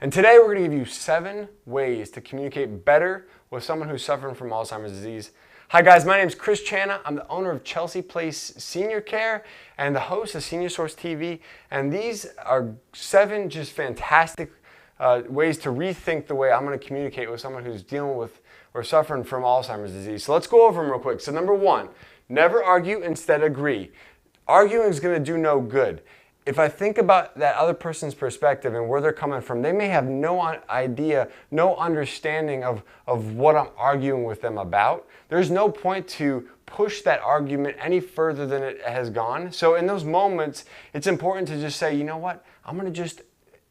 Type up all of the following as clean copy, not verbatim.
And today we're going to give you 7 ways to communicate better with someone who's suffering from Alzheimer's disease. Hi guys, my name is Chris Channa. I'm the owner of Chelsea Place Senior Care and the host of Senior Source TV. And these are 7 just fantastic ways to rethink the way I'm going to communicate with someone who's dealing with or suffering from Alzheimer's disease. So let's go over them real quick. So number 1, never argue, instead agree. Arguing is going to do no good. If I think about that other person's perspective and where they're coming from, they may have no idea, no understanding of what I'm arguing with them about. There's no point to push that argument any further than it has gone. So in those moments, it's important to just say, you know what, I'm going to just,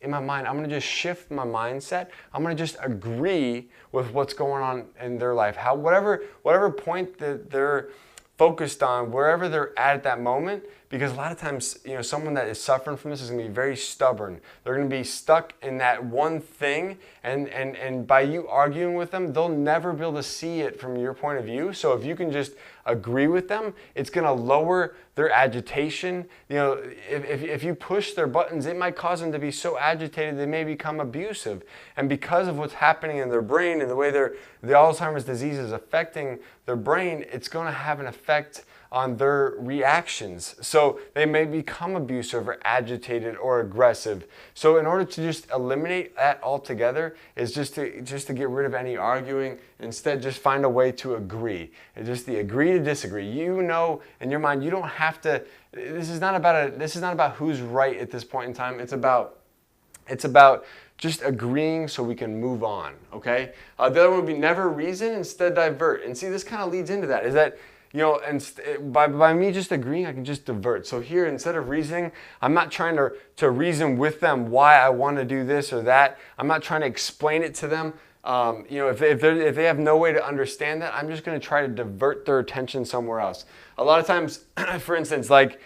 in my mind, I'm going to just shift my mindset. I'm going to just agree with what's going on in their life. Whatever point that they're focused on, wherever they're at that moment, because a lot of times, someone that is suffering from this is going to be very stubborn. They're going to be stuck in that one thing, and by you arguing with them, they'll never be able to see it from your point of view. So if you can just agree with them, it's going to lower their agitation. If you push their buttons, it might cause them to be so agitated they may become abusive. And because of what's happening in their brain and the way the Alzheimer's disease is affecting their brain, it's going to have an effect on their reactions. So they may become abusive or agitated or aggressive. So in order to just eliminate that altogether is just to get rid of any arguing. Instead, just find a way to agree. And just the agree to disagree. You know in your mind, you don't have to, this is not about who's right at this point in time. It's about just agreeing so we can move on, okay? The other one would be never reason, instead divert. And see, this kind of leads into that, is that by me just agreeing, I can just divert. So here, instead of reasoning, I'm not trying to reason with them why I want to do this or that. I'm not trying to explain it to them. If they have no way to understand that, I'm just going to try to divert their attention somewhere else. A lot of times, for instance, like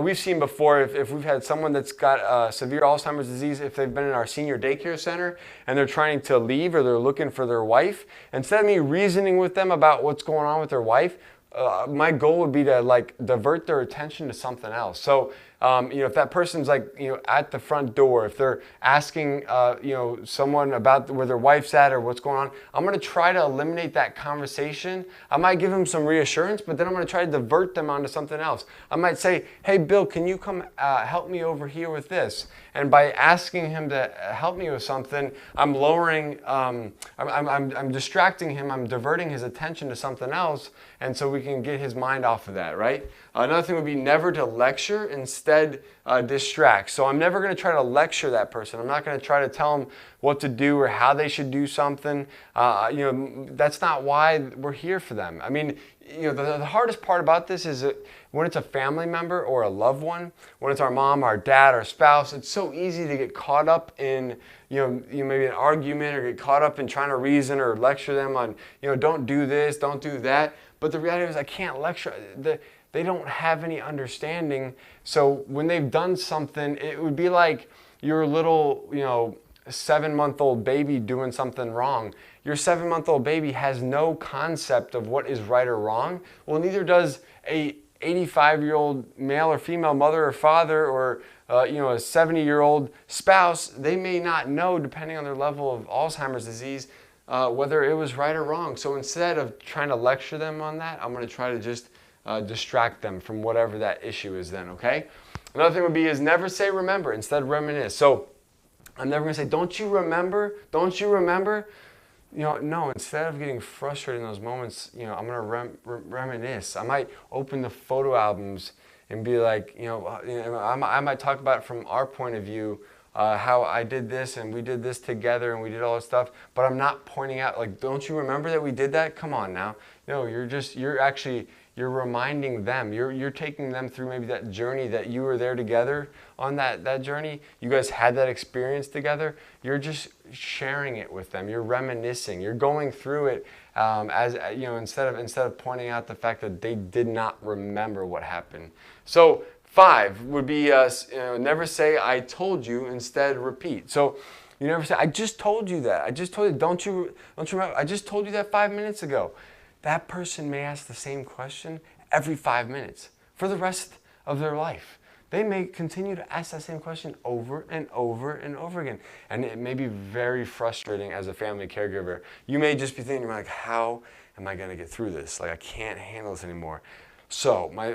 we've seen before, if we've had someone that's got severe Alzheimer's disease, if they've been in our senior daycare center and they're trying to leave or they're looking for their wife, instead of me reasoning with them about what's going on with their wife, my goal would be to divert their attention to something else. So if that person's at the front door, if they're asking someone about where their wife's at or what's going on, I'm going to try to eliminate that conversation. I might give them some reassurance, but then I'm going to try to divert them onto something else. I might say, hey Bill, can you come help me over here with this? And by asking him to help me with something, I'm lowering, I'm distracting him, I'm diverting his attention to something else, and so we can get his mind off of that, right? Another thing would be never to lecture, instead distract. So I'm never going to try to lecture that person. I'm not going to try to tell them what to do or how they should do something. That's not why we're here for them. I mean, the hardest part about this is that when it's a family member or a loved one, when it's our mom, our dad, our spouse, it's so easy to get caught up in maybe an argument or get caught up in trying to reason or lecture them on don't do this, don't do that. But the reality is I can't lecture. They don't have any understanding. So when they've done something, it would be like your little 7-month-old baby doing something wrong. Your 7-month-old baby has no concept of what is right or wrong. Well, neither does a 85-year-old male or female mother or father or a 70-year-old spouse. They may not know, depending on their level of Alzheimer's disease, whether it was right or wrong. So instead of trying to lecture them on that, I'm going to try to just distract them from whatever that issue is then, okay? Another thing would be is never say remember, instead reminisce. So I'm never going to say, don't you remember? Don't you remember? No, instead of getting frustrated in those moments, I'm going to reminisce. I might open the photo albums and be like, I might talk about it from our point of view, how I did this and we did this together and we did all this stuff, but I'm not pointing out, don't you remember that we did that? Come on now. No, you're reminding them. You're taking them through maybe that journey that you were there together on that journey. You guys had that experience together. You're just sharing it with them. You're reminiscing. You're going through it instead of pointing out the fact that they did not remember what happened. So 5 would be never say I told you, instead repeat. So you never say I just told you that. I just told you. Don't you remember? I just told you that 5 minutes ago. That person may ask the same question every 5 minutes for the rest of their life. they may continue to ask that same question over and over and over again. And it may be very frustrating as a family caregiver. You may just be thinking, like, how am I going to get through this? Like, I can't handle this anymore. So my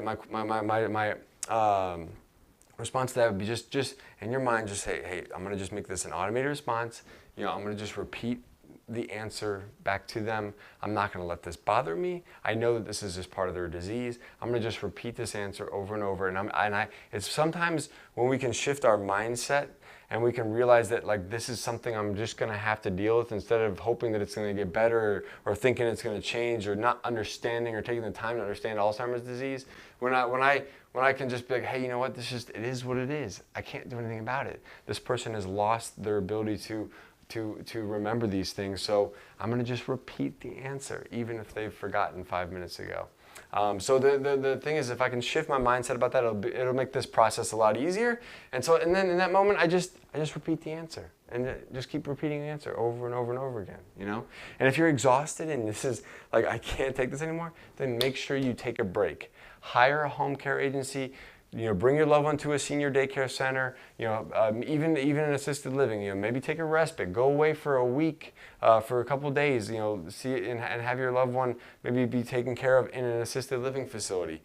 response to that would be just in your mind, just say, hey, I'm going to just make this an automated response. I'm going to just repeat the answer back to them. I'm not going to let this bother me. I know that this is just part of their disease. I'm going to just repeat this answer over and over. And it's sometimes when we can shift our mindset and we can realize that, like, this is something I'm just going to have to deal with, instead of hoping that it's going to get better, or thinking it's going to change, or not understanding or taking the time to understand Alzheimer's disease. When I can just be like, hey, you know what? It is what it is. I can't do anything about it. This person has lost their ability to remember these things, so I'm going to just repeat the answer, even if they've forgotten 5 minutes ago. So the thing is, if I can shift my mindset about that, it'll make this process a lot easier. And then in that moment, I just repeat the answer, and just keep repeating the answer over and over and over again. And if you're exhausted and this is like, I can't take this anymore, then make sure you take a break. Hire a home care agency. Bring your loved one to a senior daycare center, even an assisted living. Maybe take a respite, go away for a week, for a couple of days, see and have your loved one maybe be taken care of in an assisted living facility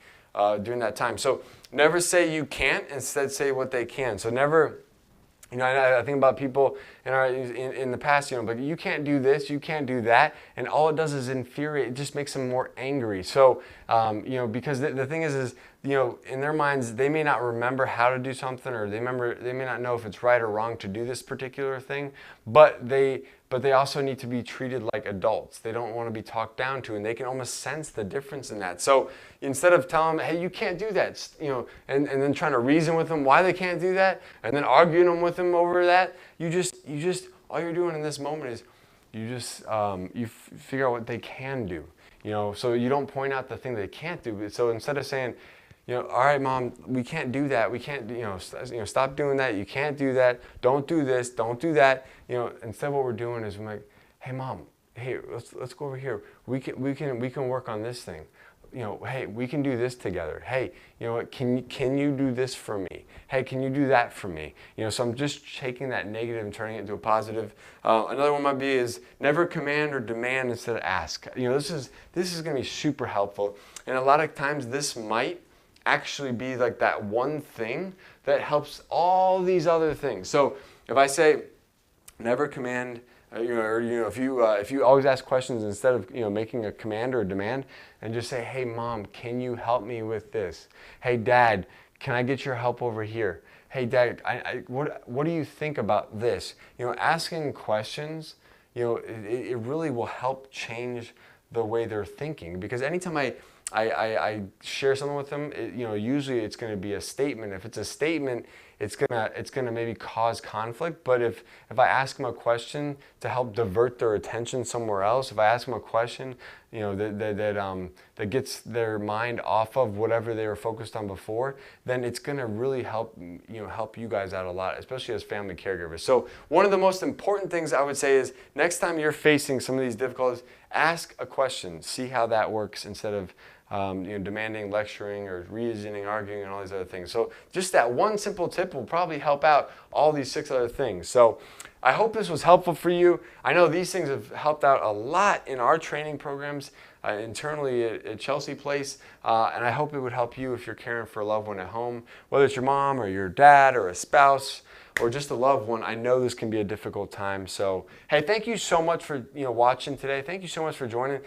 during that time. So never say you can't, instead say what they can. So never, I think about people in the past, but you can't do this, you can't do that, and all it does is infuriate. It just makes them more angry. So, because the thing is, in their minds, they may not remember how to do something, or they may not know if it's right or wrong to do this particular thing, but they also need to be treated like adults. They don't want to be talked down to, and they can almost sense the difference in that. So instead of telling them, hey, you can't do that, and then trying to reason with them why they can't do that, and then arguing with them over that, you just all you're doing in this moment is you figure out what they can do. So you don't point out the thing they can't do. So instead of saying, all right, Mom, we can't do that. We can't, stop doing that. You can't do that. Don't do this. Don't do that. Instead, what we're doing is we're like, hey, Mom, hey, let's go over here. We can work on this thing. Hey, we can do this together. Hey, can you do this for me? Hey, can you do that for me? So I'm just taking that negative and turning it into a positive. Another one might be is never command or demand, instead of ask. This is going to be super helpful. And a lot of times this might actually be like that one thing that helps all these other things. So if I say never command, if you always ask questions instead of making a command or a demand, and just say, hey, Mom, can you help me with this? Hey, Dad, can I get your help over here? Hey, Dad, what do you think about this? Asking questions, it really will help change the way they're thinking, because anytime I share something with them, usually it's going to be a statement. If it's a statement, it's gonna maybe cause conflict. But if I ask them a question to help divert their attention somewhere else, if I ask them a question, that gets their mind off of whatever they were focused on before, then it's gonna really help you guys out a lot, especially as family caregivers. So one of the most important things I would say is, next time you're facing some of these difficulties, ask a question, see how that works, instead of demanding, lecturing, or reasoning, arguing, and all these other things. So just that one simple tip will probably help out all these 6 other things. So I hope this was helpful for you. I know these things have helped out a lot in our training programs internally at Chelsea Place, and I hope it would help you if you're caring for a loved one at home, whether it's your mom or your dad or a spouse or just a loved one. I know this can be a difficult time. So hey, thank you so much for watching today. Thank you so much for joining.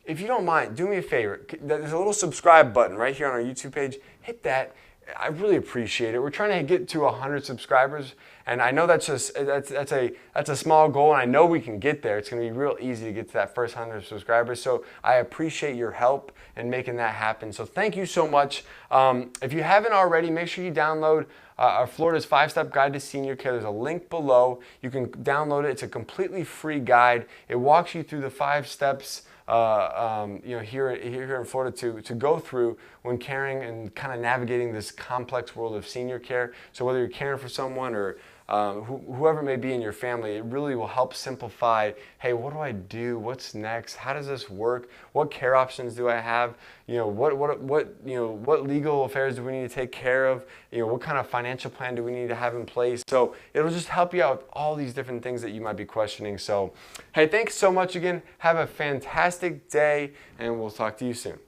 If you don't mind, do me a favor. There's a little subscribe button right here on our YouTube page. Hit that. I really appreciate it. We're trying to get to 100 subscribers, and I know that's a small goal, and I know we can get there. It's going to be real easy to get to that first 100 subscribers. So I appreciate your help in making that happen. So thank you so much. If you haven't already, make sure you download our Florida's 5-Step Guide to Senior Care. There's a link below. You can download it. It's a completely free guide. It walks you through the 5 steps here in Florida to go through when caring and kind of navigating this complex world of senior care. So whether you're caring for someone or whoever may be in your family. It really will help simplify, hey, what do I do? What's next? How does this work? What care options do I have? What legal affairs do we need to take care of? What kind of financial plan do we need to have in place? So it'll just help you out with all these different things that you might be questioning. So, hey, thanks so much again. Have a fantastic day, and we'll talk to you soon.